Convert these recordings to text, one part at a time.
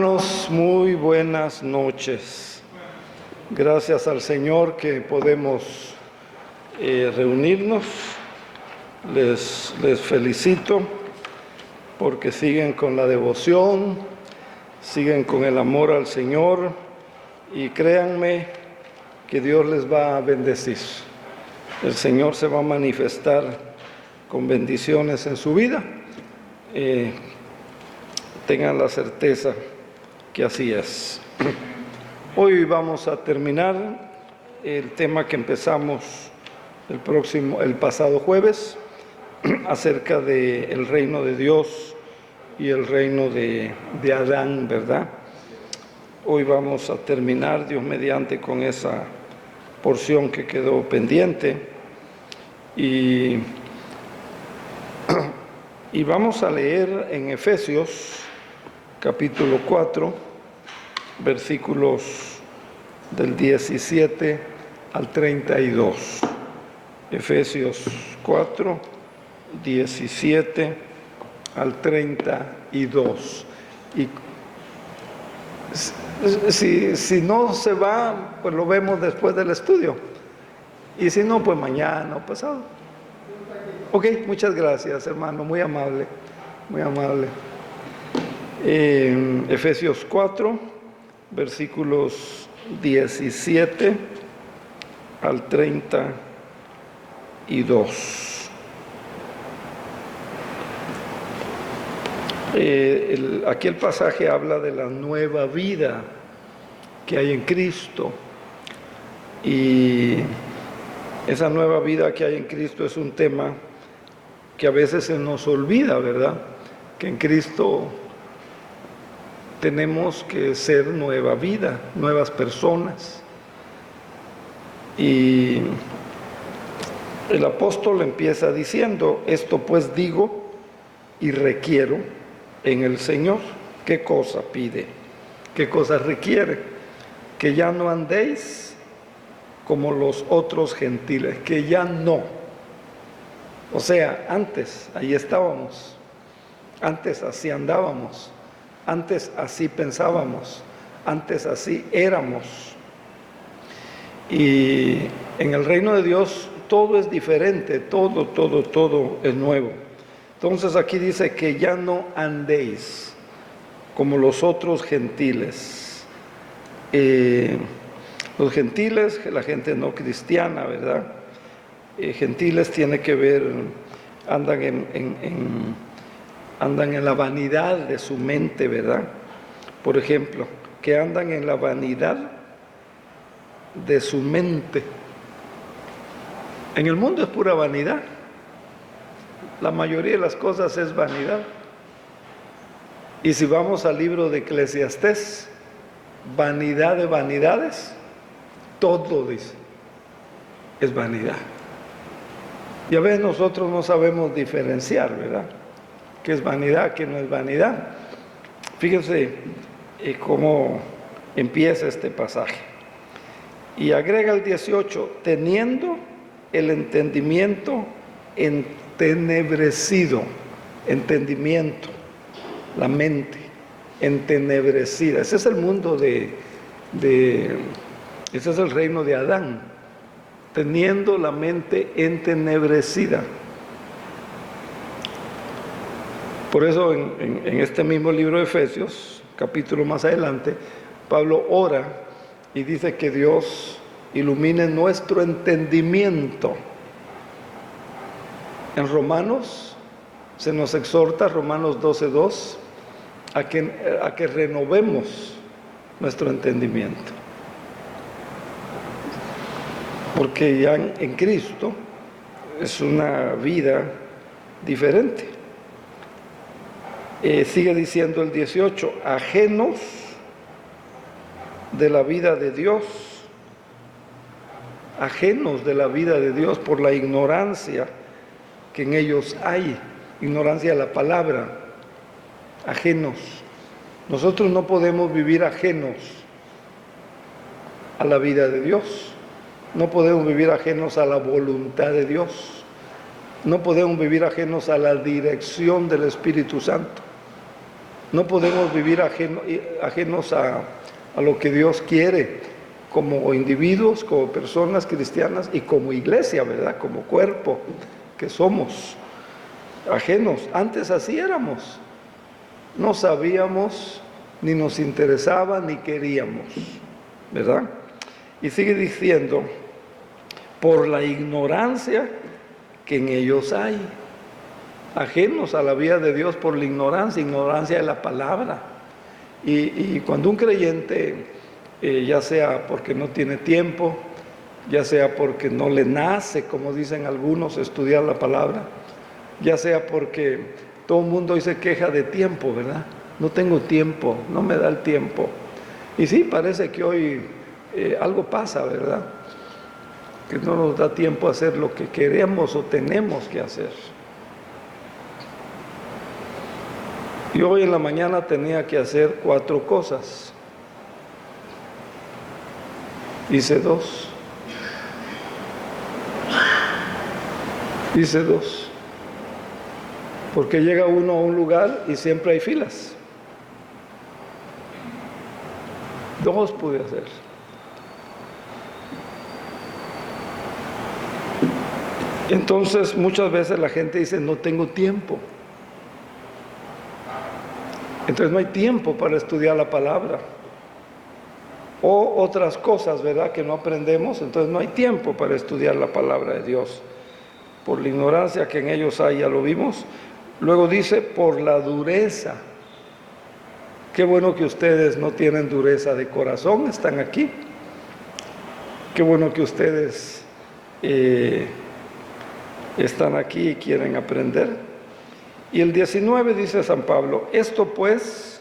Hermanos, muy buenas noches. Gracias al Señor que podemos reunirnos. Les felicito porque siguen con la devoción, siguen con el amor al Señor y créanme que Dios les va a bendecir. El Señor se va a manifestar con bendiciones en su vida. Tengan la certeza que así es. Hoy vamos a terminar el tema que empezamos el pasado jueves, acerca del reino de Dios y el reino de Adán, ¿verdad? Hoy vamos a terminar, Dios mediante, con esa porción que quedó pendiente y vamos a leer en Efesios capítulo 4, versículos del 17 al 32. Efesios 4, 17 al 32. Y si no se va, pues lo vemos después del estudio. Y si no, pues mañana o pasado. Ok, muchas gracias, hermano, muy amable, muy amable. Efesios 4, versículos 17 al 32. Aquí el pasaje habla de la nueva vida que hay en Cristo, y esa nueva vida que hay en Cristo es un tema que a veces se nos olvida, ¿verdad? Que en Cristo tenemos que ser nueva vida, nuevas personas. Y el apóstol empieza diciendo: esto pues digo y requiero en el Señor. ¿Qué cosa pide? ¿Qué cosa requiere? Que ya no andéis como los otros gentiles, que ya no. O sea, antes ahí estábamos, antes así andábamos, antes así pensábamos, antes así éramos. Y en el reino de Dios todo es diferente, todo es nuevo. Entonces aquí dice que ya no andéis como los otros gentiles. Los gentiles, la gente no cristiana, ¿verdad? Gentiles tiene que ver, andan en la vanidad de su mente, ¿verdad? Por ejemplo, que andan en la vanidad de su mente. En el mundo es pura vanidad. La mayoría de las cosas es vanidad. Y si vamos al libro de Eclesiastés, vanidad de vanidades, todo dice, es vanidad. Y a veces nosotros no sabemos diferenciar, ¿verdad? ¿Qué es vanidad, qué no es vanidad? Fíjense cómo empieza este pasaje. Y agrega el 18, teniendo el entendimiento entenebrecido. Entendimiento, la mente entenebrecida. Ese es el mundo ese es el reino de Adán, teniendo la mente entenebrecida. Por eso en este mismo libro de Efesios, capítulo más adelante, Pablo ora y dice que Dios ilumine nuestro entendimiento. En Romanos se nos exhorta, Romanos 12:2, a que renovemos nuestro entendimiento. Porque ya en Cristo es una vida diferente. Sigue diciendo el 18, ajenos de la vida de Dios, ajenos de la vida de Dios por la ignorancia que en ellos hay, ignorancia de la palabra, ajenos. Nosotros no podemos vivir ajenos a la vida de Dios, no podemos vivir ajenos a la voluntad de Dios, no podemos vivir ajenos a la dirección del Espíritu Santo. No podemos vivir ajenos a lo que Dios quiere, como individuos, como personas cristianas y como iglesia, ¿verdad? Como cuerpo que somos, ajenos. Antes así éramos. No sabíamos, ni nos interesaba, ni queríamos, ¿verdad? Y sigue diciendo, por la ignorancia que en ellos hay. Ajenos a la vida de Dios por la ignorancia de la palabra. Y cuando un creyente, ya sea porque no tiene tiempo, ya sea porque no le nace, como dicen algunos, estudiar la palabra, ya sea porque todo el mundo hoy se queja de tiempo, ¿verdad? No tengo tiempo, no me da el tiempo. Y sí, parece que hoy algo pasa, ¿verdad? Que no nos da tiempo a hacer lo que queremos o tenemos que hacer. Y hoy en la mañana tenía que hacer 4 cosas. Hice 2. Hice 2. Porque llega uno a un lugar y siempre hay filas. 2 pude hacer. Entonces muchas veces la gente dice, no tengo tiempo. Entonces no hay tiempo para estudiar la palabra. O otras cosas, ¿verdad?, que no aprendemos, entonces no hay tiempo para estudiar la palabra de Dios. Por la ignorancia que en ellos hay, ya lo vimos. Luego dice, por la dureza. Qué bueno que ustedes no tienen dureza de corazón, están aquí. Qué bueno que ustedes están aquí y quieren aprender. Y el 19 dice San Pablo, esto pues,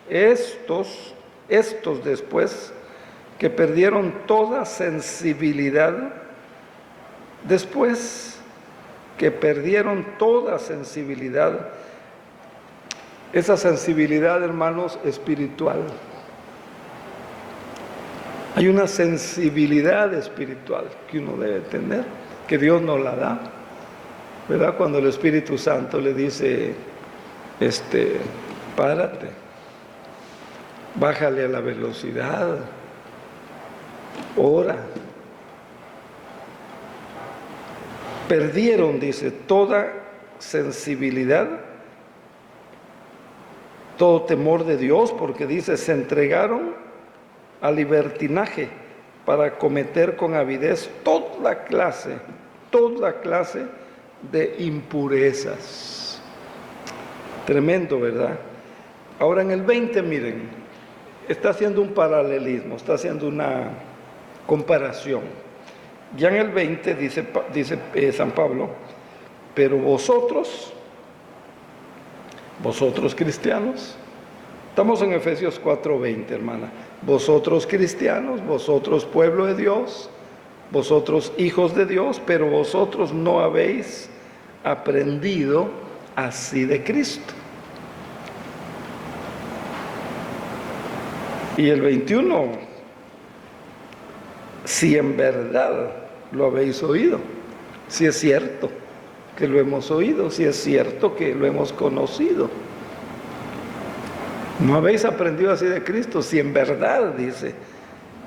estos después, que perdieron toda sensibilidad, después que perdieron toda sensibilidad, esa sensibilidad, hermanos, espiritual. Hay una sensibilidad espiritual que uno debe tener, que Dios nos la da, ¿verdad? Cuando el Espíritu Santo le dice, párate, bájale a la velocidad, ora. Perdieron, dice, toda sensibilidad, todo temor de Dios, porque dice, se entregaron al libertinaje para cometer con avidez toda clase de impurezas. Tremendo, ¿verdad? Ahora en el 20, miren, está haciendo un paralelismo, está haciendo una comparación. Ya en el 20 dice San Pablo, pero vosotros cristianos, estamos en Efesios 4:20, hermana, vosotros cristianos, vosotros pueblo de Dios, vosotros hijos de Dios, pero vosotros no habéis aprendido así de Cristo. Y el 21, si en verdad lo habéis oído, si es cierto que lo hemos oído, si es cierto que lo hemos conocido. No habéis aprendido así de Cristo, si en verdad, dice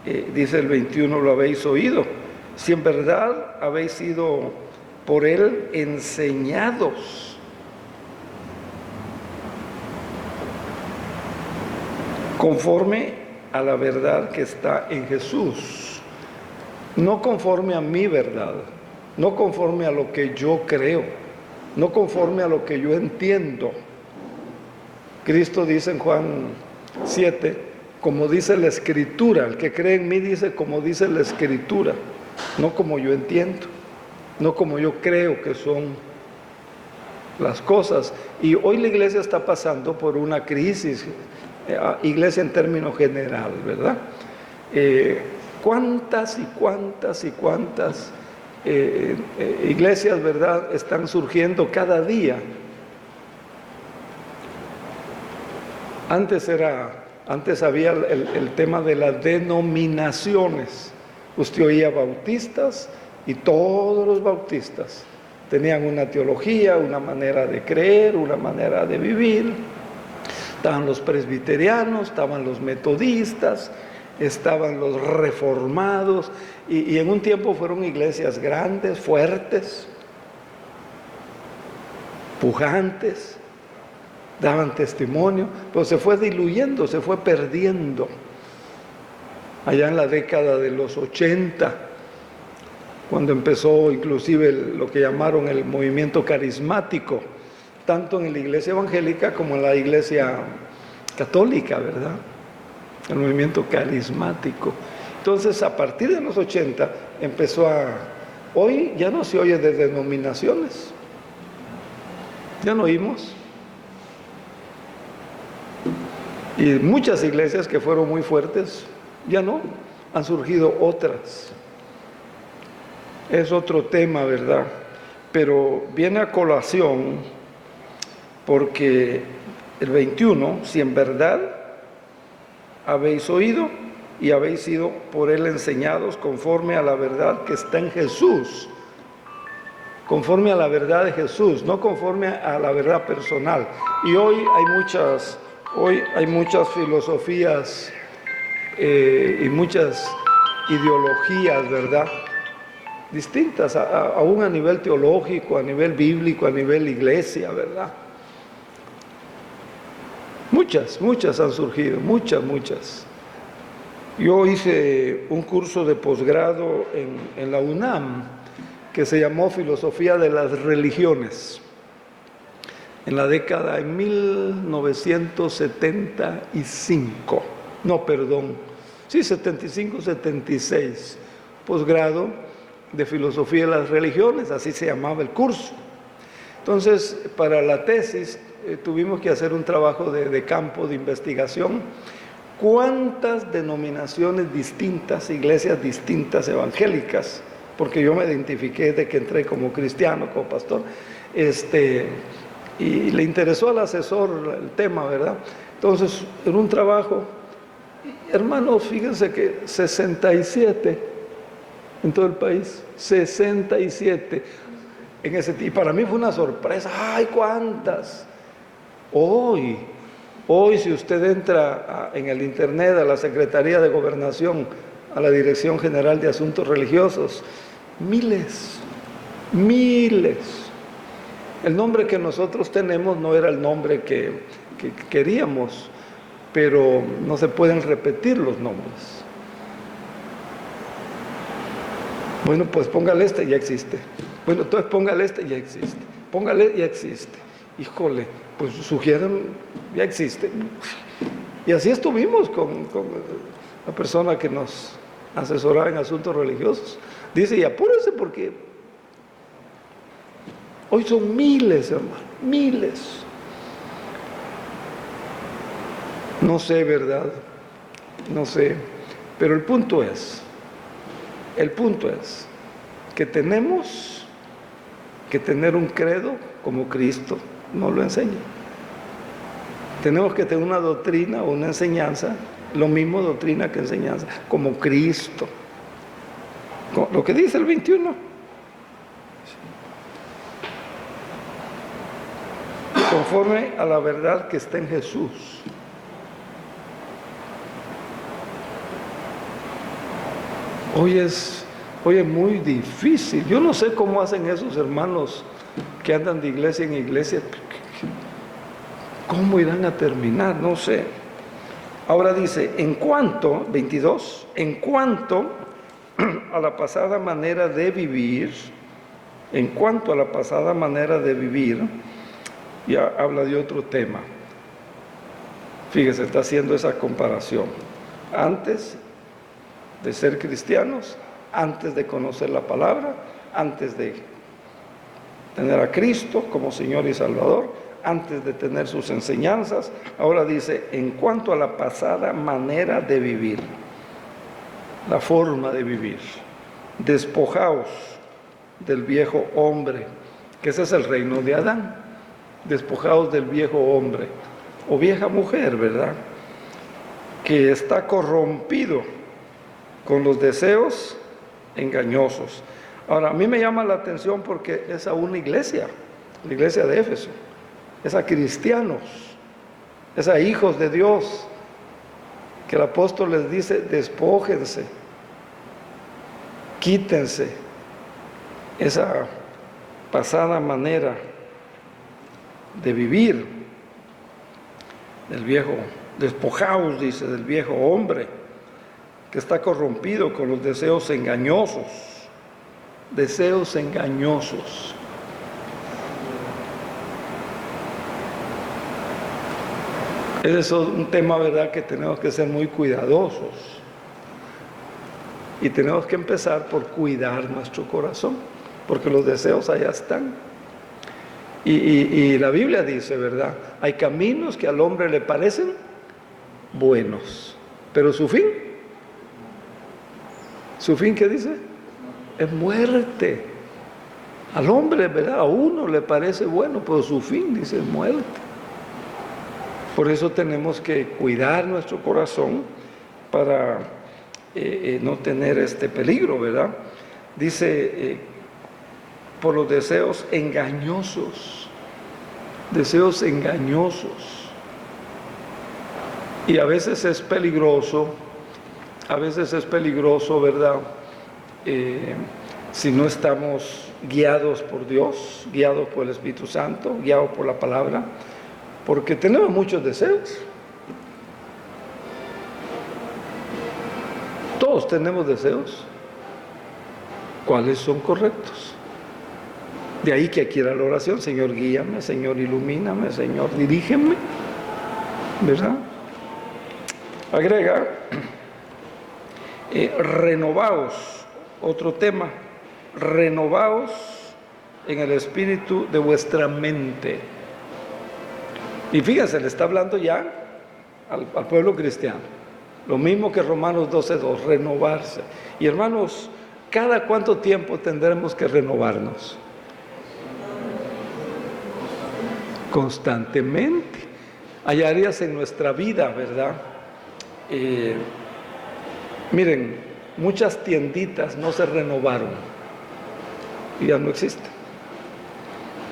el 21, lo habéis oído, si en verdad habéis sido por Él enseñados. Conforme a la verdad que está en Jesús, no conforme a mi verdad, no conforme a lo que yo creo, no conforme a lo que yo entiendo. Cristo dice en Juan 7, como dice la Escritura, el que cree en mí dice como dice la Escritura, no como yo entiendo, no como yo creo que son las cosas. Y hoy la iglesia está pasando por una crisis, iglesia en términos general, ¿verdad? ¿Cuántas iglesias, verdad, están surgiendo cada día? Antes había el tema de las denominaciones. Usted oía bautistas y todos los bautistas tenían una teología, una manera de creer, una manera de vivir. Estaban los presbiterianos, estaban los metodistas, estaban los reformados, y en un tiempo fueron iglesias grandes, fuertes, pujantes, daban testimonio, pero se fue diluyendo, se fue perdiendo. Allá en la década de los 80, cuando empezó inclusive lo que llamaron el movimiento carismático, tanto en la iglesia evangélica como en la iglesia católica, ¿verdad? El movimiento carismático. Entonces, a partir de los 80 empezó hoy ya no se oye de denominaciones, ya no oímos. Y muchas iglesias que fueron muy fuertes, ya no, han surgido otras. Es otro tema, ¿verdad? Pero viene a colación porque el 21, si en verdad habéis oído y habéis sido por él enseñados conforme a la verdad que está en Jesús, conforme a la verdad de Jesús, no conforme a la verdad personal. Y hoy hay muchas filosofías y muchas ideologías, ¿verdad?, distintas, aún a nivel teológico, a nivel bíblico, a nivel iglesia, ¿verdad? Muchas han surgido, muchas. Yo hice un curso de posgrado en la UNAM que se llamó Filosofía de las Religiones, en la década de 1975, no, perdón, sí, 75, 76, posgrado de Filosofía de las Religiones, así se llamaba el curso. Entonces, para la tesis tuvimos que hacer un trabajo de campo, de investigación. ¿Cuántas denominaciones distintas, iglesias distintas evangélicas? Porque yo me identifiqué de que entré como cristiano, como pastor, y le interesó al asesor el tema, ¿verdad? Entonces, en un trabajo, hermanos, fíjense que 67 en todo el país, 67 en ese tiempo. Y para mí fue una sorpresa. ¡Ay, cuántas! Hoy si usted entra en el internet a la Secretaría de Gobernación, a la Dirección General de Asuntos Religiosos, miles. El nombre que nosotros tenemos no era el nombre que queríamos, pero no se pueden repetir los nombres. Bueno, pues póngale ya existe. Bueno, entonces póngale ya existe. Póngale, ya existe. Híjole, pues sugieren, ya existe. Y así estuvimos con la persona que nos asesoraba en asuntos religiosos. Dice, y apúrese porque hoy son miles, hermano, miles. No sé, ¿verdad? No sé. Pero el punto es que tenemos que tener un credo como Cristo nos lo enseña. Tenemos que tener una doctrina o una enseñanza, lo mismo doctrina que enseñanza, como Cristo. Lo que dice el 21. Conforme a la verdad que está en Jesús. Hoy es muy difícil. Yo no sé cómo hacen esos hermanos que andan de iglesia en iglesia. ¿Cómo irán a terminar? No sé. Ahora dice, en cuanto, 22, en cuanto a la pasada manera de vivir, ya habla de otro tema. Fíjese, está haciendo esa comparación. Antes de ser cristianos, antes de conocer la palabra, antes de tener a Cristo como Señor y Salvador, antes de tener sus enseñanzas, ahora dice, en cuanto a la pasada manera de vivir, la forma de vivir, despojaos del viejo hombre, que ese es el reino de Adán, despojaos del viejo hombre, o vieja mujer, ¿verdad?, que está corrompido con los deseos engañosos. Ahora, a mí me llama la atención porque es a una iglesia, la iglesia de Éfeso, es a cristianos, Es a hijos de Dios que el apóstol les dice: despójense, quítense esa pasada manera de vivir, del viejo, despojaos, dice, del viejo hombre que está corrompido con los deseos engañosos. Deseos engañosos. Ese es un tema, ¿verdad?, que tenemos que ser muy cuidadosos. Y tenemos que empezar por cuidar nuestro corazón, porque los deseos allá están. Y la Biblia dice, ¿verdad?, hay caminos que al hombre le parecen buenos, pero su fin, ¿qué dice? Es muerte. Al hombre, ¿verdad?, a uno le parece bueno, pero su fin, dice, es muerte. Por eso tenemos que cuidar nuestro corazón para no tener este peligro, ¿verdad? Dice, por los deseos engañosos. Deseos engañosos. Y a veces es peligroso, ¿verdad? Si no estamos guiados por Dios, guiados por el Espíritu Santo, guiados por la palabra, porque tenemos muchos deseos. Todos tenemos deseos. ¿Cuáles son correctos? De ahí que aquí era la oración: Señor, guíame, Señor, ilumíname, Señor, dirígeme, ¿verdad? Agrega, renovaos, otro tema, renovaos en el espíritu de vuestra mente. Y fíjense, le está hablando ya al pueblo cristiano. Lo mismo que Romanos 12:2, renovarse. Y hermanos, ¿cada cuánto tiempo tendremos que renovarnos? Constantemente. Hay áreas en nuestra vida, ¿verdad? Miren, muchas tienditas no se renovaron y ya no existen.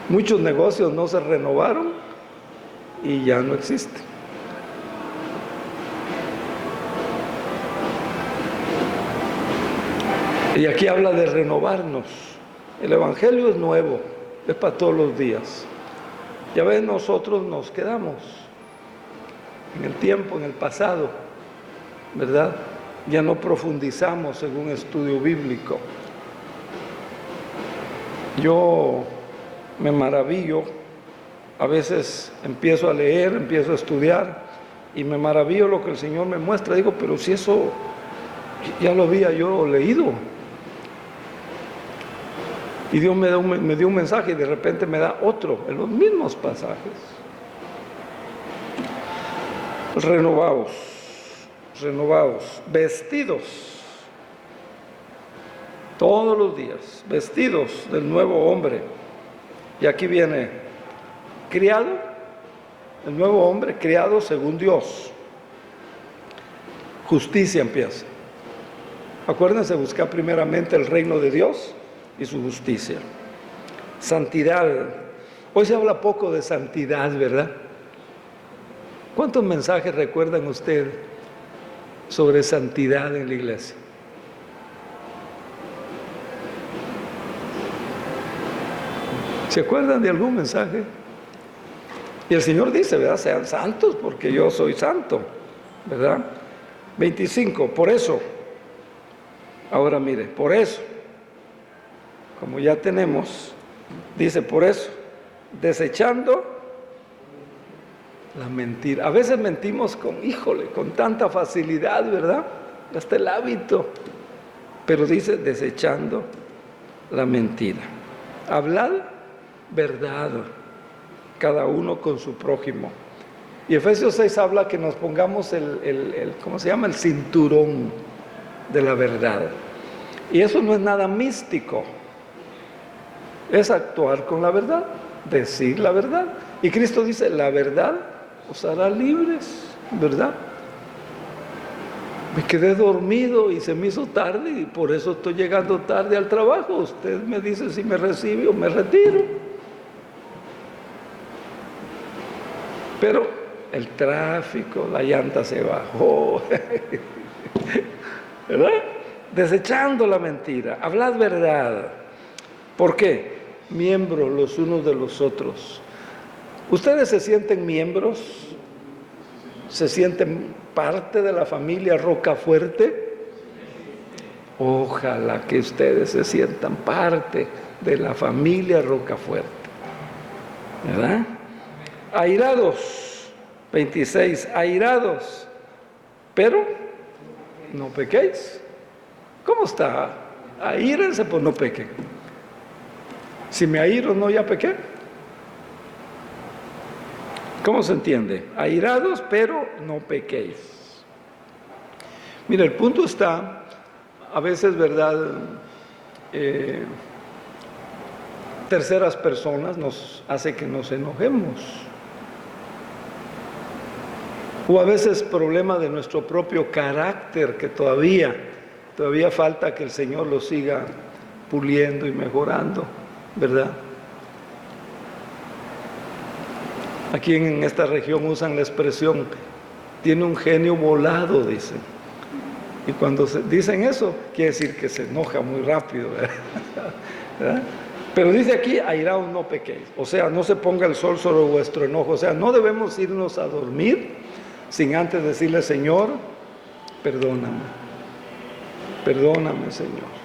Muchos negocios no se renovaron y ya no existen. Y aquí habla de renovarnos. El Evangelio es nuevo, es para todos los días. Ya ven, nosotros nos quedamos en el tiempo, en el pasado, ¿verdad? Ya no profundizamos en un estudio bíblico. Yo me maravillo, a veces empiezo a leer, empiezo a estudiar y me maravillo lo que el Señor me muestra. Digo, pero si eso ya lo había yo leído. Y Dios me dio un mensaje y de repente me da otro en los mismos pasajes. Renovaos, vestidos todos los días, vestidos del nuevo hombre. Y aquí viene criado, el nuevo hombre criado según Dios. Justicia empieza. Acuérdense, buscar primeramente el reino de Dios y su justicia. Santidad. Hoy se habla poco de santidad, ¿verdad? ¿Cuántos mensajes recuerdan ustedes sobre santidad en la iglesia? ¿Se acuerdan de algún mensaje? Y el Señor dice, ¿verdad? Sean santos porque yo soy santo, ¿verdad? 25, por eso. Ahora mire, por eso, como ya tenemos, dice, por eso, desechando la mentira. A veces mentimos con tanta facilidad, ¿verdad? Hasta el hábito. Pero dice, desechando la mentira. Hablad verdad, cada uno con su prójimo. Y Efesios 6 habla que nos pongamos ¿cómo se llama? El cinturón de la verdad. Y eso no es nada místico. Es actuar con la verdad, decir la verdad. Y Cristo dice, la verdad os hará libres, ¿verdad? Me quedé dormido y se me hizo tarde y por eso estoy llegando tarde al trabajo. Usted me dice si me recibe o me retiro. Pero el tráfico, la llanta se bajó, ¿verdad? Desechando la mentira, hablad verdad. ¿Por qué? Miembros los unos de los otros. ¿Ustedes se sienten miembros? ¿Se sienten parte de la familia Rocafuerte? Ojalá que ustedes se sientan parte de la familia Rocafuerte, ¿verdad? Airados, 26, airados, pero no pequéis. ¿Cómo está? Aírense, pues no pequen. Si me airo, no, ya pequé. ¿Cómo se entiende? Airados, pero no pequéis. Mira, el punto está, a veces, ¿verdad? Terceras personas nos hace que nos enojemos. O a veces problema de nuestro propio carácter, que todavía falta que el Señor lo siga puliendo y mejorando, ¿verdad? Aquí en esta región usan la expresión, tiene un genio volado, dicen. Y cuando dicen eso, quiere decir que se enoja muy rápido, ¿verdad? Pero dice aquí, airaos no pequéis. O sea, no se ponga el sol sobre vuestro enojo. O sea, no debemos irnos a dormir sin antes decirle, Señor, perdóname. Perdóname, Señor.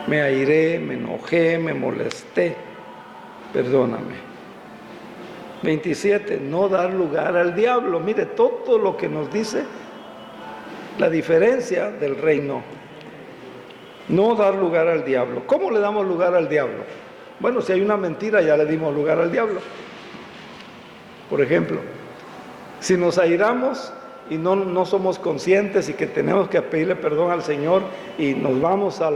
Me airé, me enojé, me molesté. Perdóname. 27, no dar lugar al diablo. Mire, todo lo que nos dice la diferencia del reino. No dar lugar al diablo. ¿Cómo le damos lugar al diablo? Bueno, si hay una mentira, ya le dimos lugar al diablo. Por ejemplo, si nos airamos y no somos conscientes y que tenemos que pedirle perdón al Señor y nos vamos a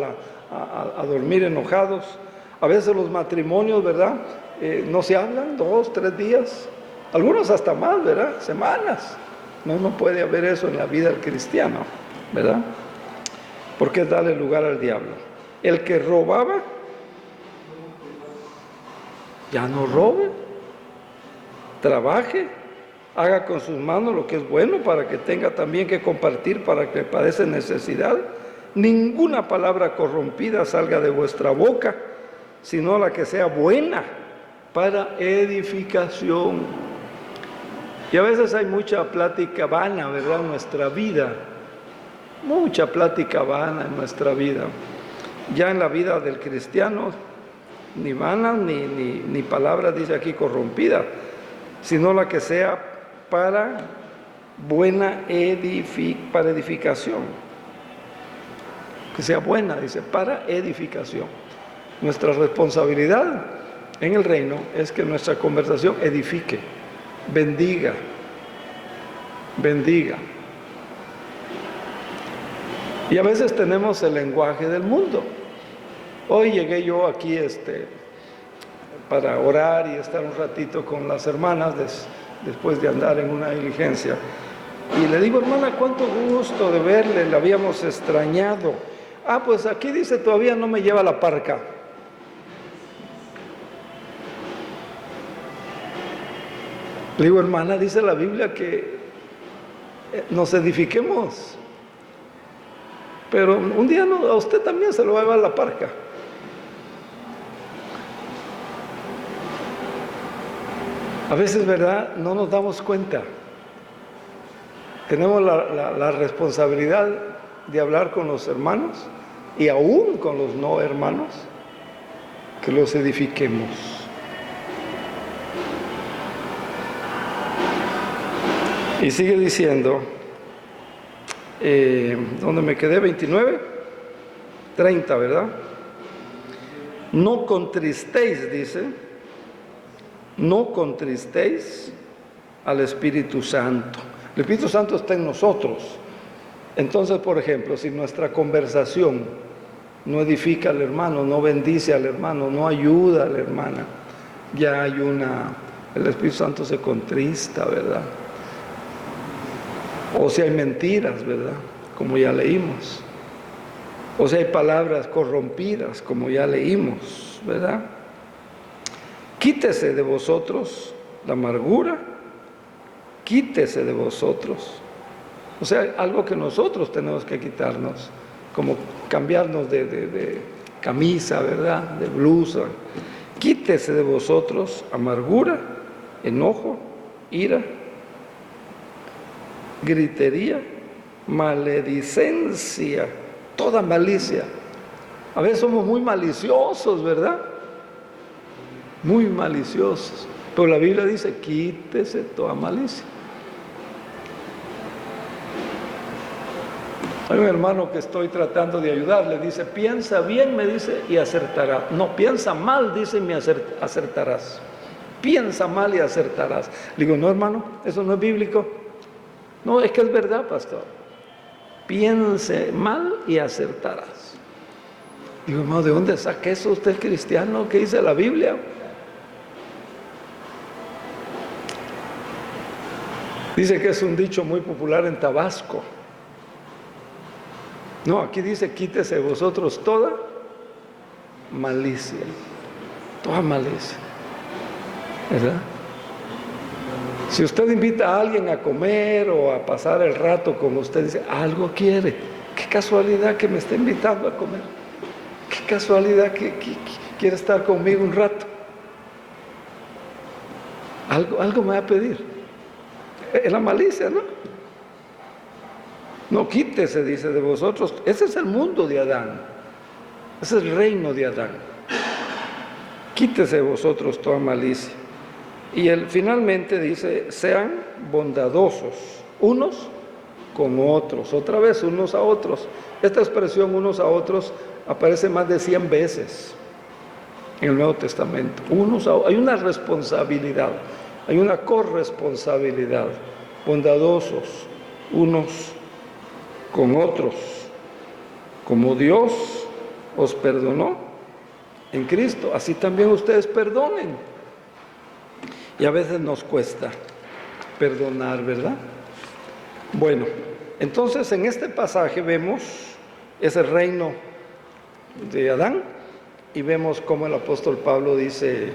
dormir enojados, a veces los matrimonios, ¿verdad? No se hablan 2, 3 días, algunos hasta más, ¿verdad? Semanas. No puede haber eso en la vida del cristiano, ¿verdad? Porque es darle lugar al diablo. El que robaba, ya no robe, trabaje, haga con sus manos lo que es bueno para que tenga también que compartir para que padece necesidad. Ninguna palabra corrompida salga de vuestra boca, sino la que sea buena para edificación. Y a veces hay mucha plática vana, ¿verdad?, en nuestra vida. Mucha plática vana en nuestra vida. Ya en la vida del cristiano, ni vana ni palabra, dice aquí, corrompida, sino la que sea para buena para edificación. Que sea buena, dice, para edificación. Nuestra responsabilidad en el reino es que nuestra conversación edifique, bendiga. Y a veces tenemos el lenguaje del mundo. Hoy llegué yo aquí para orar y estar un ratito con las hermanas después de andar en una diligencia. Y le digo, hermana, cuánto gusto de verle, la habíamos extrañado. Ah, pues aquí dice, todavía no me lleva la parca. Le digo, hermana, dice la Biblia que nos edifiquemos. Pero un día a usted también se lo va a llevar la parca. A veces, ¿verdad?, no nos damos cuenta. Tenemos la responsabilidad de hablar con los hermanos y aún con los no hermanos, que los edifiquemos. Y sigue diciendo, ¿dónde me quedé? 29, 30, ¿verdad? No contristéis, dice, no contristéis al Espíritu Santo. El Espíritu Santo está en nosotros. Entonces, por ejemplo, si nuestra conversación no edifica al hermano, no bendice al hermano, no ayuda a la hermana, ya hay el Espíritu Santo se contrista, ¿verdad? O si hay mentiras, ¿verdad?, como ya leímos. O si hay palabras corrompidas, como ya leímos, ¿verdad? Quítese de vosotros la amargura, quítese de vosotros. O sea, algo que nosotros tenemos que quitarnos, como cambiarnos de camisa, ¿verdad? De blusa. Quítese de vosotros amargura, enojo, ira, gritería, maledicencia, toda malicia. A veces somos muy maliciosos, ¿verdad? Muy maliciosos. Pero la Biblia dice, quítese toda malicia. Hay un hermano que estoy tratando de ayudar, le dice, piensa bien, me dice, y acertarás. No, piensa mal, dice, y me acertarás. Piensa mal y acertarás. Le digo, no, hermano, eso no es bíblico. No, es que es verdad, pastor. Piense mal y acertarás. Digo, hermano, ¿de dónde saca eso usted, cristiano? ¿Qué dice la Biblia? Dice que es un dicho muy popular en Tabasco. No, aquí dice, quítese de vosotros toda malicia. Toda malicia. ¿Verdad? Si usted invita a alguien a comer o a pasar el rato con usted, dice, algo quiere. Qué casualidad que me está invitando a comer. Qué casualidad que quiere estar conmigo un rato. Algo me va a pedir. Es la malicia, ¿no? No, quítese, dice, de vosotros. Ese es el mundo de Adán. Ese es el reino de Adán. Quítese de vosotros toda malicia. Y él finalmente dice, sean bondadosos, unos con otros. Otra vez, unos a otros. Esta expresión, unos a otros, aparece más de 100 veces en el Nuevo Testamento. Hay una responsabilidad, hay una corresponsabilidad. Bondadosos, unos con otros, como Dios os perdonó en Cristo, así también ustedes perdonen. Y a veces nos cuesta perdonar, ¿verdad? Bueno, entonces en este pasaje vemos ese reino de Adán y vemos cómo el apóstol Pablo dice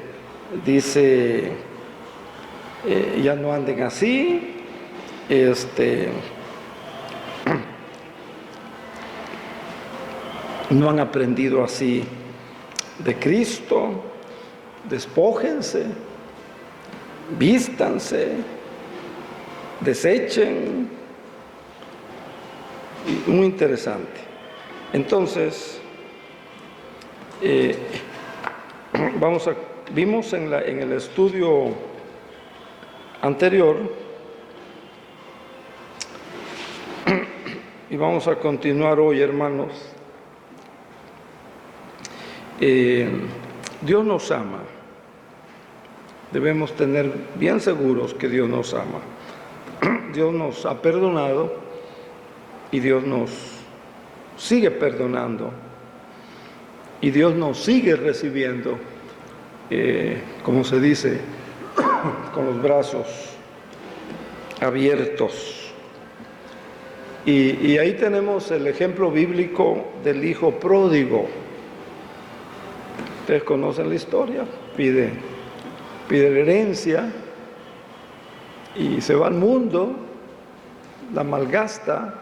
ya no anden así, no han aprendido así de Cristo, despójense, vístanse, desechen. Muy interesante. Entonces, vimos en el estudio anterior y vamos a continuar hoy, hermanos. Dios nos ama. Debemos tener bien seguros que Dios nos ama. Dios nos ha perdonado y Dios nos sigue perdonando y Dios nos sigue recibiendo, como se dice, con los brazos abiertos. Y ahí tenemos el ejemplo bíblico del hijo pródigo. Ustedes conocen la historia, pide la herencia y se va al mundo, la malgasta,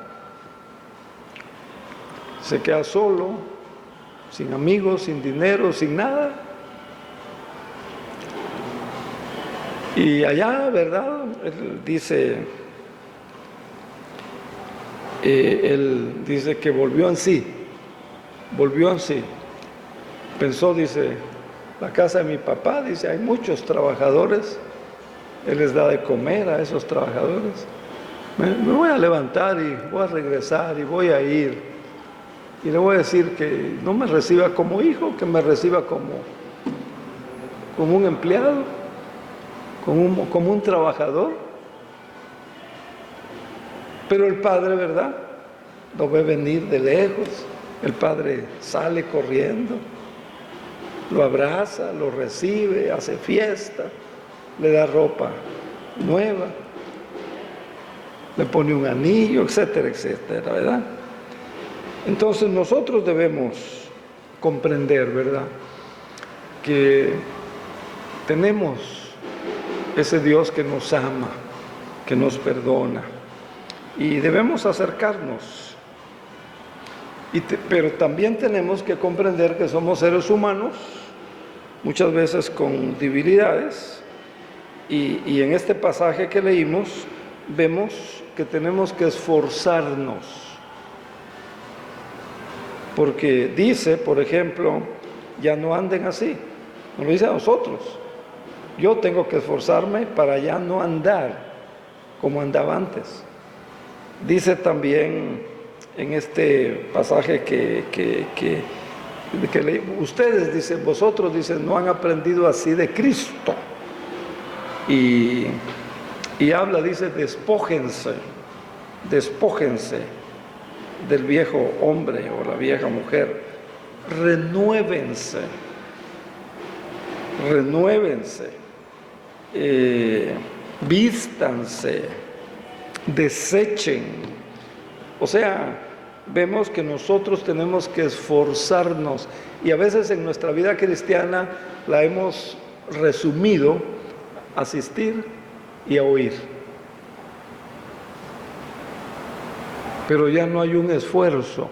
se queda solo, sin amigos, sin dinero, sin nada. Y allá, ¿verdad? Él dice que volvió en sí. Pensó, dice, la casa de mi papá, dice, hay muchos trabajadores, él les da de comer a esos trabajadores. Me voy a levantar y voy a regresar y voy a ir. Y le voy a decir que no me reciba como hijo, que me reciba como un empleado, como un trabajador. Pero el padre, ¿verdad?, lo ve venir de lejos. El padre sale corriendo, lo abraza, lo recibe, hace fiesta, le da ropa nueva, le pone un anillo, etcétera, etcétera, ¿verdad? Entonces nosotros debemos comprender, ¿verdad?, que tenemos ese Dios que nos ama que nos perdona. Y debemos acercarnos. Pero también tenemos que comprender que somos seres humanos, muchas veces con debilidades, y en este pasaje que leímos vemos que tenemos que esforzarnos, porque dice, por ejemplo, ya no anden así, nos lo dice a nosotros. Yo tengo que esforzarme para ya no andar como andaba antes. Dice también en este pasaje que ustedes, dicen, vosotros, dicen, no han aprendido así de Cristo. Y habla, dice, despójense del viejo hombre o la vieja mujer, renuévense, vístanse, desechen. O sea, vemos que nosotros tenemos que esforzarnos, y a veces en nuestra vida cristiana la hemos resumido a asistir y a oír. Pero ya no hay un esfuerzo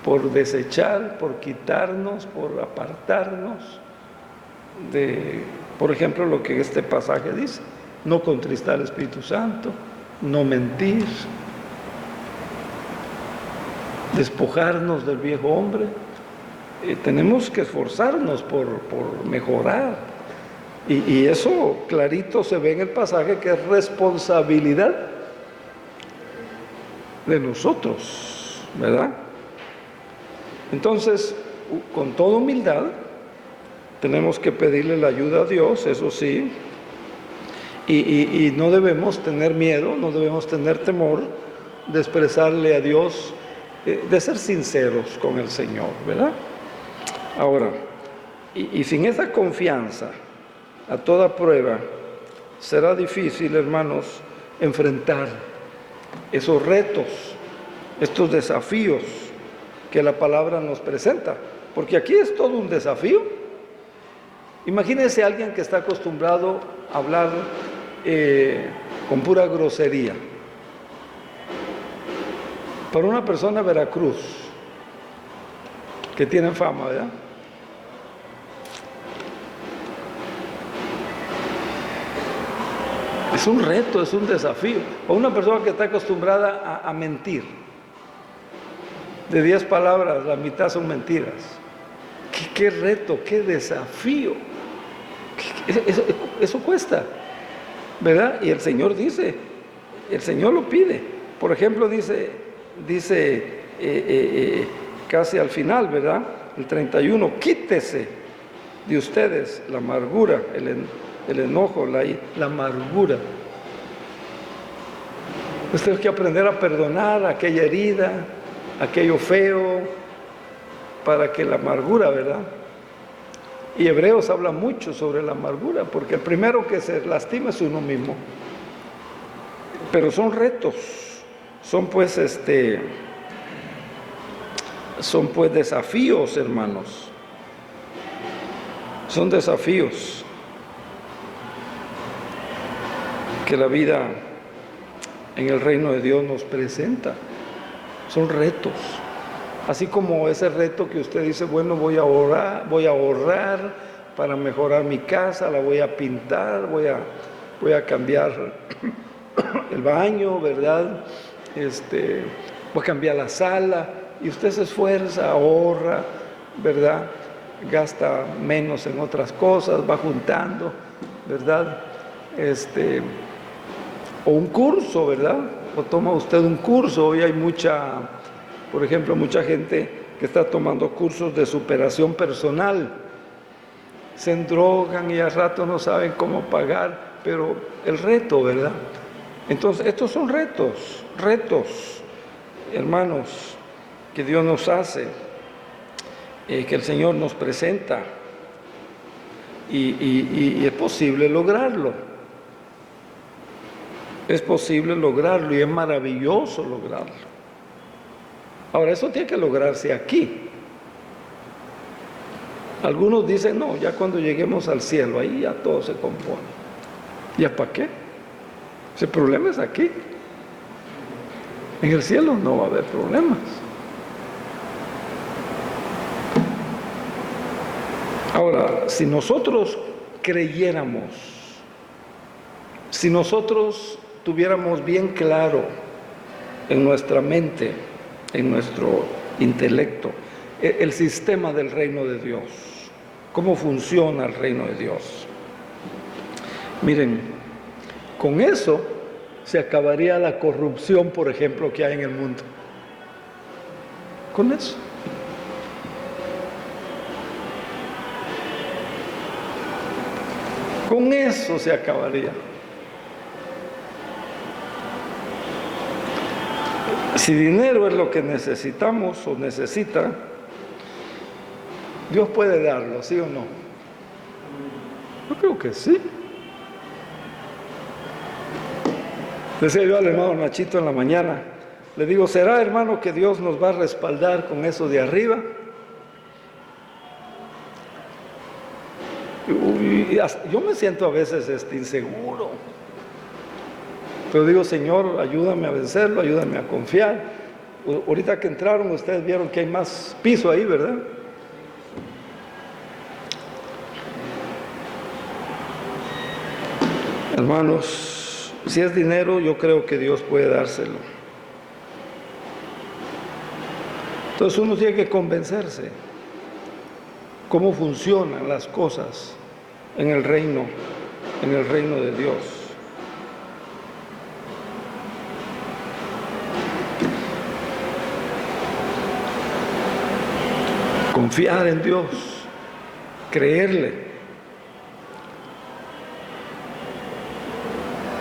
por desechar, por quitarnos, por apartarnos de, por ejemplo, lo que este pasaje dice: no contristar al Espíritu Santo, no mentir, despojarnos del viejo hombre. Tenemos que esforzarnos por mejorar, y eso clarito se ve en el pasaje, que es responsabilidad de nosotros, ¿verdad? Entonces, con toda humildad, tenemos que pedirle la ayuda a Dios, eso sí, y no debemos tener miedo, no debemos tener temor de expresarle a Dios, de ser sinceros con el Señor, ¿verdad? Ahora, y sin esa confianza a toda prueba, será difícil, hermanos, enfrentar esos retos, estos desafíos que la palabra nos presenta, porque aquí es todo un desafío. Imagínense a alguien que está acostumbrado a hablar con pura grosería. Para una persona de Veracruz, que tienen fama, ¿verdad? Es un reto, es un desafío. O una persona que está acostumbrada a mentir. De 10 palabras, la mitad son mentiras. ¿Qué reto, qué desafío? Eso cuesta, ¿verdad? Y el Señor dice, el Señor lo pide. Por ejemplo, dice casi al final, ¿verdad? El 31, quítese de ustedes la amargura, el enojo, la amargura. Pues tengo que aprender a perdonar aquella herida, aquello feo, para que la amargura, ¿verdad? Y Hebreos habla mucho sobre la amargura, porque el primero que se lastima es uno mismo. Pero son retos, son pues desafíos, hermanos. Son desafíos que la vida en el reino de Dios nos presenta. Son retos. Así como ese reto que usted dice, bueno, voy a ahorrar para mejorar mi casa, la voy a pintar, voy a cambiar el baño, ¿verdad? Voy a cambiar la sala, y usted se esfuerza, ahorra, ¿verdad? Gasta menos en otras cosas, va juntando, ¿verdad? O un curso, ¿verdad? O toma usted un curso. Hoy hay por ejemplo, mucha gente que está tomando cursos de superación personal. Se endrogan y al rato no saben cómo pagar, pero el reto, ¿verdad? Entonces, estos son retos, hermanos, que Dios nos hace, que el Señor nos presenta, y es posible lograrlo. Es posible lograrlo y es maravilloso lograrlo. Ahora, eso tiene que lograrse aquí. Algunos dicen, no, ya cuando lleguemos al cielo, ahí ya todo se compone. ¿Ya para qué? El problema es aquí. En el cielo no va a haber problemas. Ahora, si nosotros creyéramos, si nosotros tuviéramos bien claro en nuestra mente, en nuestro intelecto, el sistema del reino de Dios, cómo funciona el reino de Dios. Miren, con eso se acabaría la corrupción, por ejemplo, que hay en el mundo. Con eso. Con eso se acabaría. Si dinero es lo que necesitamos o necesita, Dios puede darlo, ¿sí o no? Yo creo que sí. Decía yo al hermano Nachito en la mañana, le digo, ¿será, hermano, que Dios nos va a respaldar con eso de arriba? Yo me siento a veces inseguro, pero digo, Señor, ayúdame a vencerlo, ayúdame a confiar. Ahorita que entraron, ustedes vieron que hay más piso ahí, ¿verdad? Hermanos, si es dinero, yo creo que Dios puede dárselo. Entonces uno tiene que convencerse cómo funcionan las cosas en el reino de Dios. Confiar en Dios, creerle.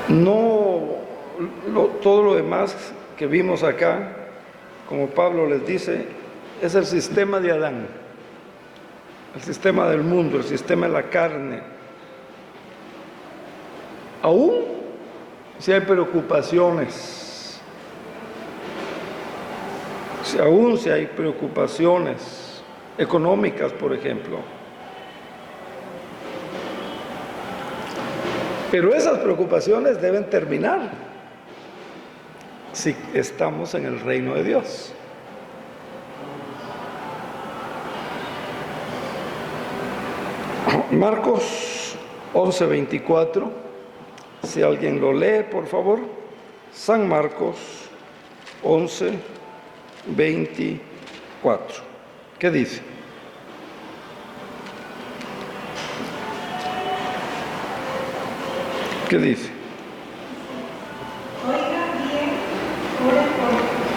No todo lo demás que vimos acá, como Pablo les dice, es el sistema de Adán, el sistema del mundo, el sistema de la carne. Aún si hay preocupaciones, aún si hay preocupaciones económicas, por ejemplo. Pero esas preocupaciones deben terminar si estamos en el reino de Dios. Marcos 11:24, si alguien lo lee, por favor. San Marcos 11:24. ¿Qué dice? ¿Qué dice? Oiga bien, ore por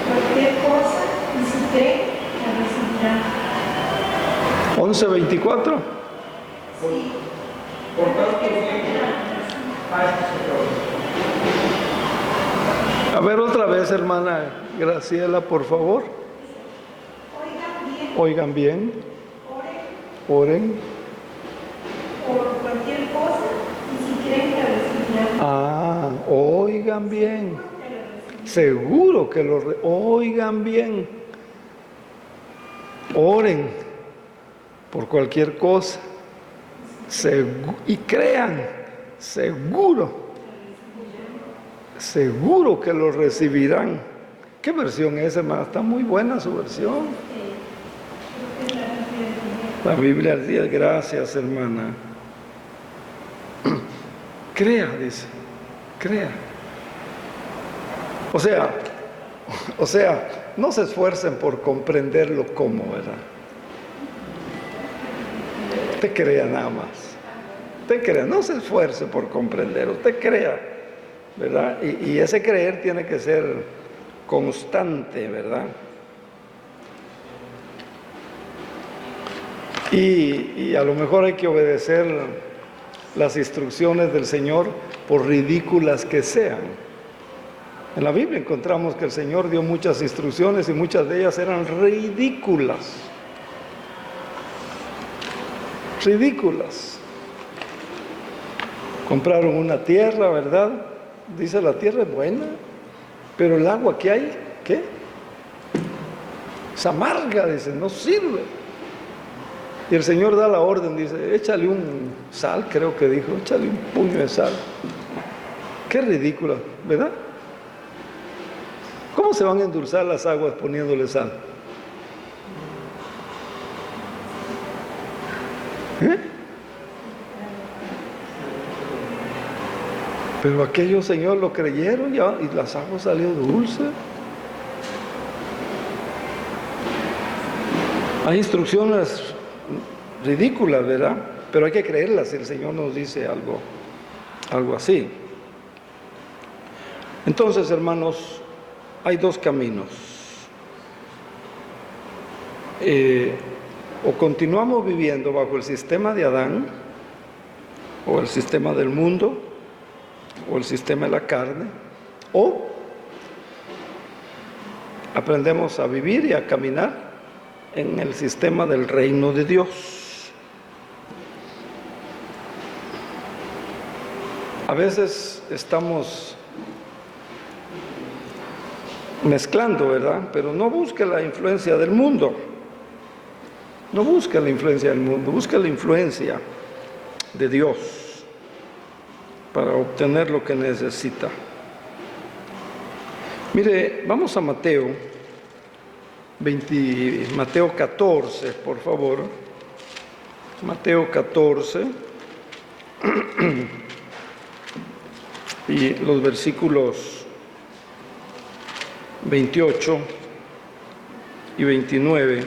cualquier cosa y si cree, la recibirá. 11:24. Sí. Por tanto, a estos A ver otra vez, hermana Graciela, por favor. Oigan bien. Oren. Por cualquier cosa y si creen, la recibirá. Oigan bien. Seguro que oigan bien. Oren por cualquier cosa. Y crean, seguro que lo recibirán. ¿Qué versión es, hermana? Está muy buena su versión. La Biblia al día, gracias, hermana. Crea, dice, crea. O sea, no se esfuercen por comprenderlo cómo, ¿verdad? Usted crea nada más. Usted crea, no se esfuerce por comprender, usted crea, ¿verdad? Y ese creer tiene que ser constante, ¿verdad? Y a lo mejor hay que obedecer las instrucciones del Señor, por ridículas que sean. En la Biblia encontramos que el Señor dio muchas instrucciones y muchas de ellas eran ridículas. Ridículas. Compraron una tierra, ¿verdad? Dice, la tierra es buena, pero el agua que hay, ¿qué? Es amarga, dice, no sirve. Y el Señor da la orden, dice, échale un sal, creo que dijo, échale un puño de sal. Qué ridículo, ¿verdad? ¿Cómo se van a endulzar las aguas poniéndole sal? ¿Eh? Pero aquellos, Señor, lo creyeron ya y las aguas salieron dulces. Hay instrucciones ridículas, ¿verdad? Pero hay que creerlas si el Señor nos dice algo así. Entonces, hermanos, hay dos caminos. O continuamos viviendo bajo el sistema de Adán, o el sistema del mundo, o el sistema de la carne, o aprendemos a vivir y a caminar en el sistema del reino de Dios. A veces estamos mezclando, ¿verdad? Pero no busque la influencia del mundo. No busque la influencia del mundo, busque la influencia de Dios para obtener lo que necesita. Mire, vamos a Mateo 14, por favor. Mateo 14 y los versículos 28 y 29.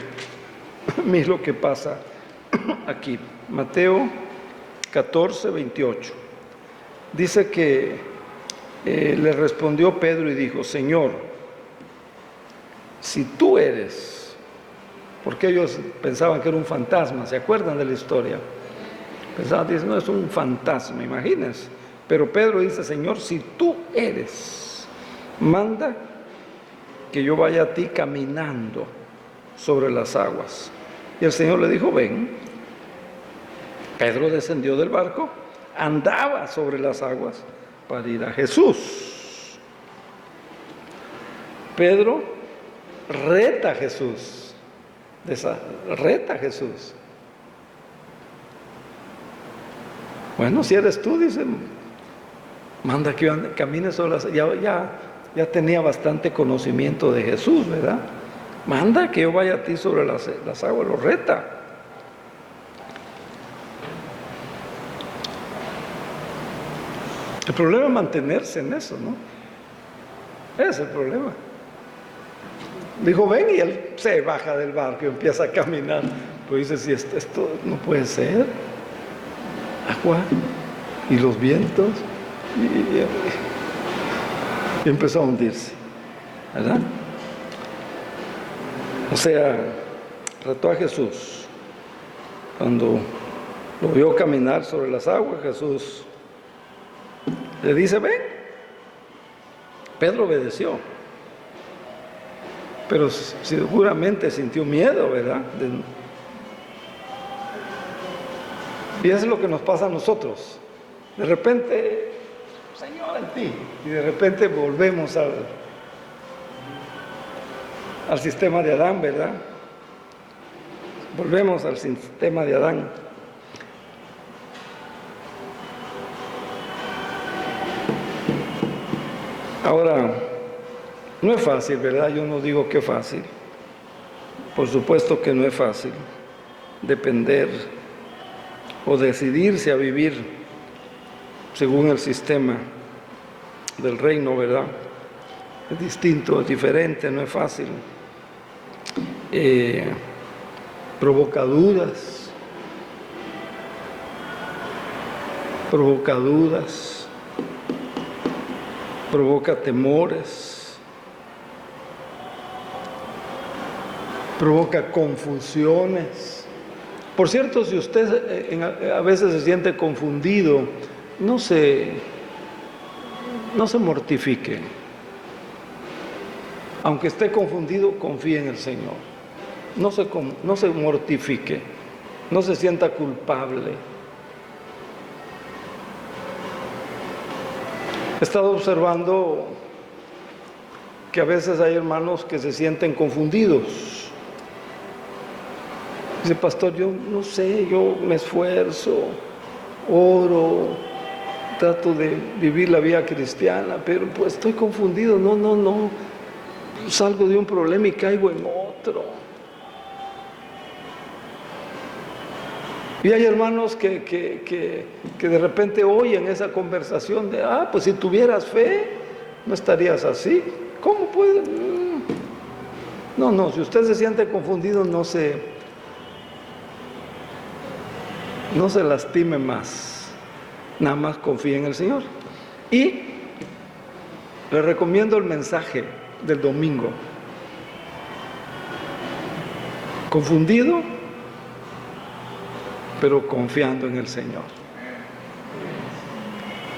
Mira lo que pasa aquí. Mateo 14, 28. Dice que le respondió Pedro y dijo: Señor, si tú eres, porque ellos pensaban que era un fantasma, ¿se acuerdan de la historia? Pensaban, dicen, no, es un fantasma, imagínense. Pero Pedro dice: Señor, si tú eres, manda que yo vaya a ti caminando sobre las aguas. Y el Señor le dijo: ven. Pedro descendió del barco, andaba sobre las aguas para ir a Jesús. Pedro reta a Jesús, reta a Jesús. Bueno, si eres tú, dice, manda que yo camine sobre las aguas. Ya tenía bastante conocimiento de Jesús, ¿verdad? Manda que yo vaya a ti sobre las aguas, lo reta. El problema es mantenerse en eso, ¿no? Ese es el problema. Dijo, ven, y él se baja del barco y empieza a caminar. Pues dice, si esto no puede ser. Agua y los vientos. Y empezó a hundirse, ¿verdad? O sea, retó a Jesús. Cuando lo vio caminar sobre las aguas, Jesús le dice, ven. Pedro obedeció. Pero seguramente sintió miedo, ¿verdad? Y eso es lo que nos pasa a nosotros. De repente, Señor, en ti. Y de repente volvemos al sistema de Adán, ¿verdad? Volvemos al sistema de Adán. Ahora, no es fácil, ¿verdad? Yo no digo que es fácil. Por supuesto que no es fácil depender o decidirse a vivir según el sistema del reino, ¿verdad? Es distinto, es diferente, no es fácil. Provoca dudas, provoca temores, provoca confusiones. Por cierto, si usted a veces se siente confundido, no se mortifique. Aunque esté confundido, confíe en el Señor. No se mortifique, no se sienta culpable. He estado observando que a veces hay hermanos que se sienten confundidos. Dice, pastor, yo no sé, yo me esfuerzo, oro, trato de vivir la vida cristiana, pero pues estoy confundido, no, salgo de un problema y caigo en otro. Y hay hermanos que de repente oyen esa conversación de, pues si tuvieras fe, no estarías así. ¿Cómo puede? No, si usted se siente confundido, no se lastime más. Nada más confíe en el Señor. Y le recomiendo el mensaje del domingo. Confundido, pero confiando en el Señor.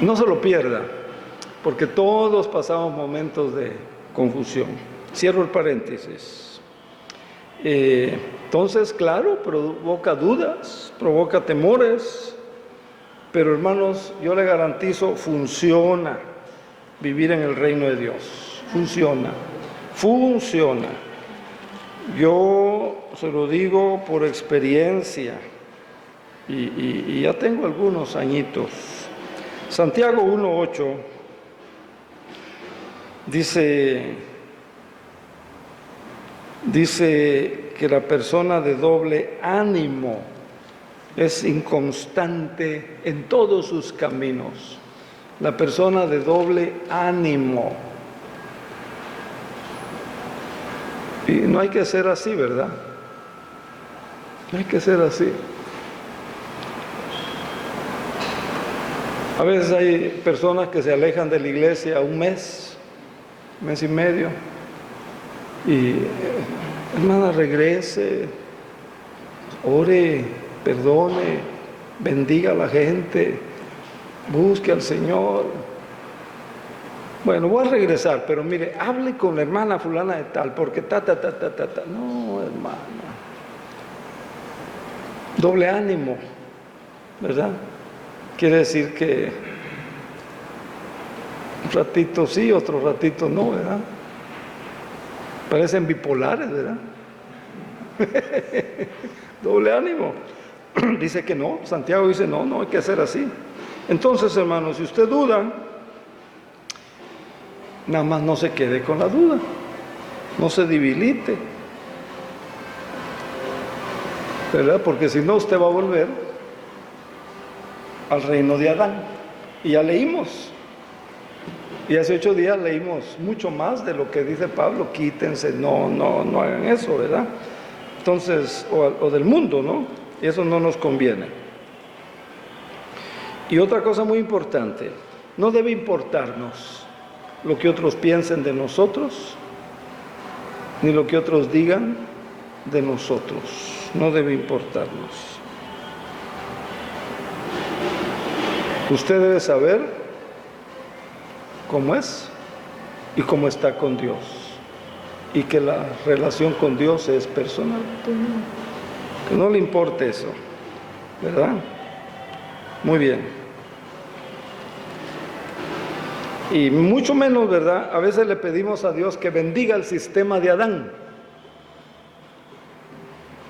No se lo pierda, porque todos pasamos momentos de confusión. Cierro el paréntesis. Entonces, claro, provoca dudas, provoca temores, pero hermanos, yo le garantizo, funciona vivir en el reino de Dios. Funciona. Yo se lo digo por experiencia y ya tengo algunos añitos. Santiago 1:8 dice que la persona de doble ánimo es inconstante en todos sus caminos. La persona de doble ánimo. Y no hay que ser así, ¿verdad? No hay que ser así. A veces hay personas que se alejan de la iglesia un mes y medio, y hermana, regrese, ore, perdone, bendiga a la gente, busque al Señor. Bueno, voy a regresar, pero mire, hable con la hermana fulana de tal, porque No, hermana. Doble ánimo, ¿verdad? Quiere decir que un ratito sí, otro ratito no, ¿verdad? Parecen bipolares, ¿verdad? Doble ánimo. Dice que no, Santiago dice no hay que hacer así. Entonces, hermanos, si usted duda, nada más no se quede con la duda, no se debilite, ¿verdad? Porque si no, usted va a volver al reino de Adán. Y ya leímos, y hace 8 días leímos mucho más de lo que dice Pablo. Quítense, no hagan eso, ¿verdad? Entonces, o del mundo, ¿no? Y eso no nos conviene. Y otra cosa muy importante, no debe importarnos lo que otros piensen de nosotros, ni lo que otros digan de nosotros. No debe importarnos. Usted debe saber cómo es y cómo está con Dios, y que la relación con Dios es personal. Que no le importe eso, ¿verdad? Muy bien. Y mucho menos, ¿verdad? A veces le pedimos a Dios que bendiga el sistema de Adán.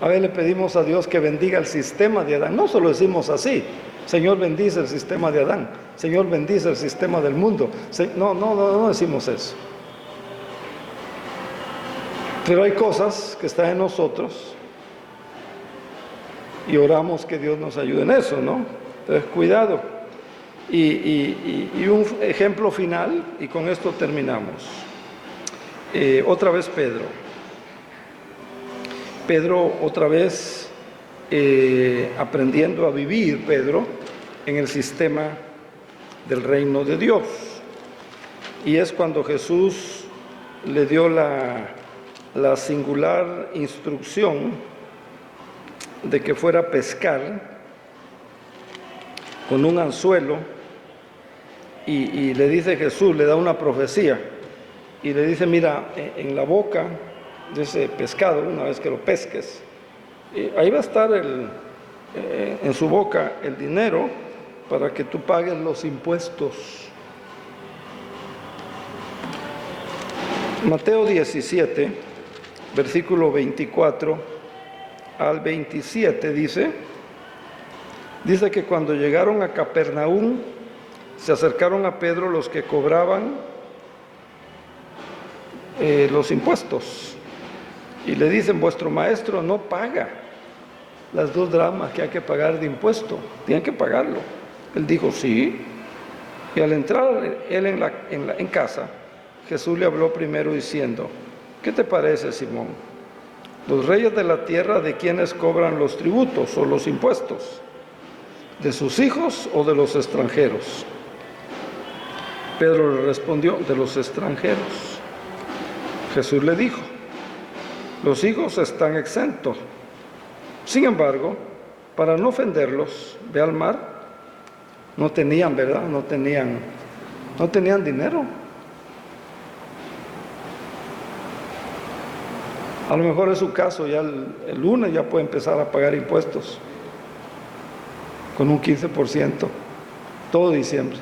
A veces le pedimos a Dios que bendiga el sistema de Adán. No solo decimos así: Señor, bendice el sistema de Adán. Señor, bendice el sistema del mundo. No decimos eso. Pero hay cosas que están en nosotros y oramos que Dios nos ayude en eso, ¿no? Entonces, cuidado. Y un ejemplo final, y con esto terminamos. Otra vez Pedro otra vez aprendiendo a vivir, Pedro, en el sistema del reino de Dios. Y es cuando Jesús le dio la singular instrucción de que fuera a pescar con un anzuelo, y le dice Jesús, le da una profecía, y le dice: mira, en la boca de ese pescado, una vez que lo pesques, ahí va a estar en su boca el dinero para que tú pagues los impuestos. Mateo 17, versículo 24 al 27 dice que cuando llegaron a Capernaum, se acercaron a Pedro los que cobraban los impuestos y le dicen: vuestro maestro no paga las 2 dracmas que hay que pagar de impuesto, tienen que pagarlo. Él dijo: sí. Y al entrar él en casa, Jesús le habló primero diciendo: ¿qué te parece, Simón? ¿Los reyes de la tierra de quienes cobran los tributos o los impuestos? ¿De sus hijos o de los extranjeros? Pedro le respondió: de los extranjeros. Jesús le dijo: los hijos están exentos. Sin embargo, para no ofenderlos, ve al mar. No tenían, ¿verdad? No tenían dinero. A lo mejor es su caso, ya el lunes ya puede empezar a pagar impuestos con un 15%, todo diciembre.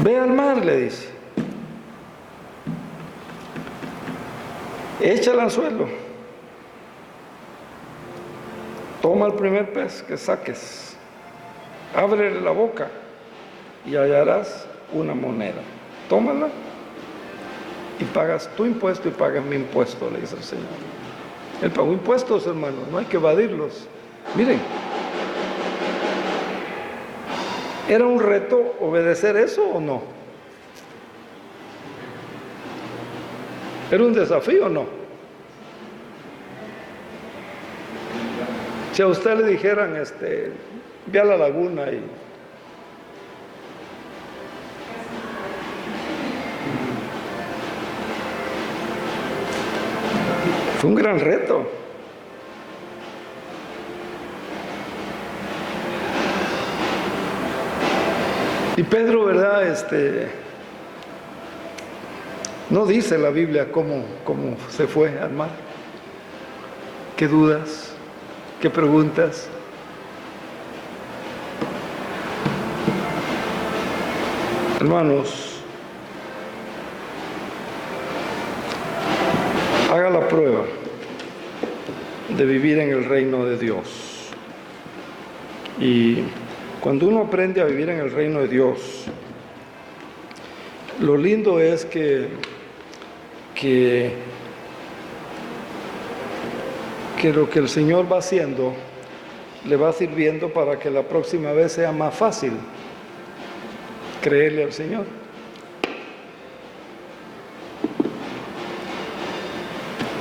Ve al mar, le dice. Echa el anzuelo. Toma el primer pez que saques. Ábrele la boca y hallarás una moneda. Tómala y pagas tu impuesto y pagas mi impuesto, le dice el Señor. Él pagó impuestos, hermanos, no hay que evadirlos. Miren, ¿era un reto obedecer eso o no? ¿Era un desafío o no? Si a usted le dijeran, ve a la laguna y fue un gran reto. Y Pedro, ¿verdad? No dice la Biblia cómo se fue al mar. ¿Qué dudas? ¿Qué preguntas? Hermanos, haga la prueba de vivir en el reino de Dios. Y cuando uno aprende a vivir en el reino de Dios, lo lindo es que lo que el Señor va haciendo le va sirviendo para que la próxima vez sea más fácil creerle al Señor.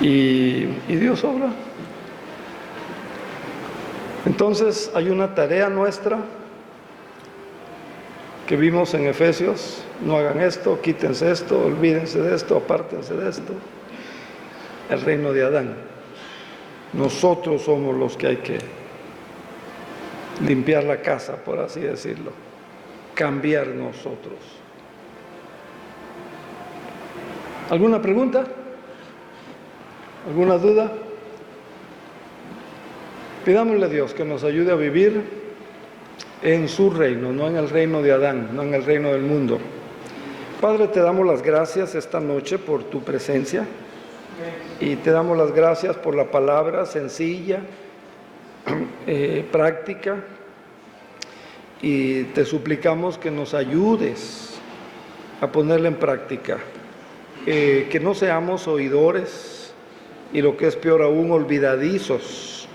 Y Dios obra. Entonces hay una tarea nuestra que vimos en Efesios: no hagan esto, quítense esto, olvídense de esto, apártense de esto. El reino de Adán. Nosotros somos los que hay que limpiar la casa, por así decirlo, cambiar nosotros. ¿Alguna pregunta? ¿Alguna duda? Pidámosle a Dios que nos ayude a vivir en su reino, no en el reino de Adán, no en el reino del mundo. Padre, te damos las gracias esta noche por tu presencia y te damos las gracias por la palabra sencilla, práctica, y te suplicamos que nos ayudes a ponerla en práctica, que no seamos oidores y, lo que es peor aún, olvidadizos.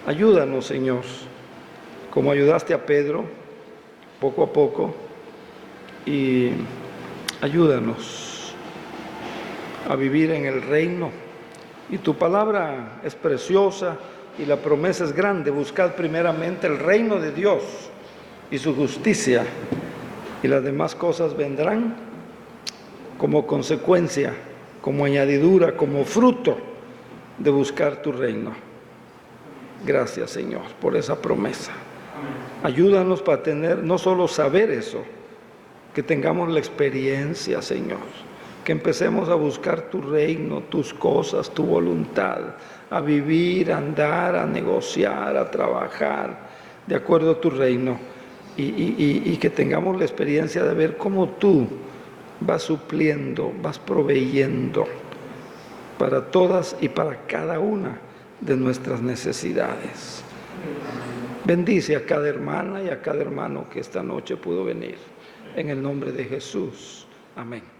Ayúdanos, Señor, como ayudaste a Pedro, poco a poco, y ayúdanos a vivir en el reino. Y tu palabra es preciosa y la promesa es grande: buscad primeramente el reino de Dios y su justicia, y las demás cosas vendrán como consecuencia, como añadidura, como fruto de buscar tu reino. Gracias, Señor, por esa promesa. Ayúdanos para tener, no solo saber eso, que tengamos la experiencia, Señor, que empecemos a buscar tu reino, tus cosas, tu voluntad, a vivir, a andar, a negociar, a trabajar de acuerdo a tu reino, y que tengamos la experiencia de ver cómo tú vas supliendo, vas proveyendo para todas y para cada una de nuestras necesidades. Bendice a cada hermana y a cada hermano que esta noche pudo venir. En el nombre de Jesús. Amén.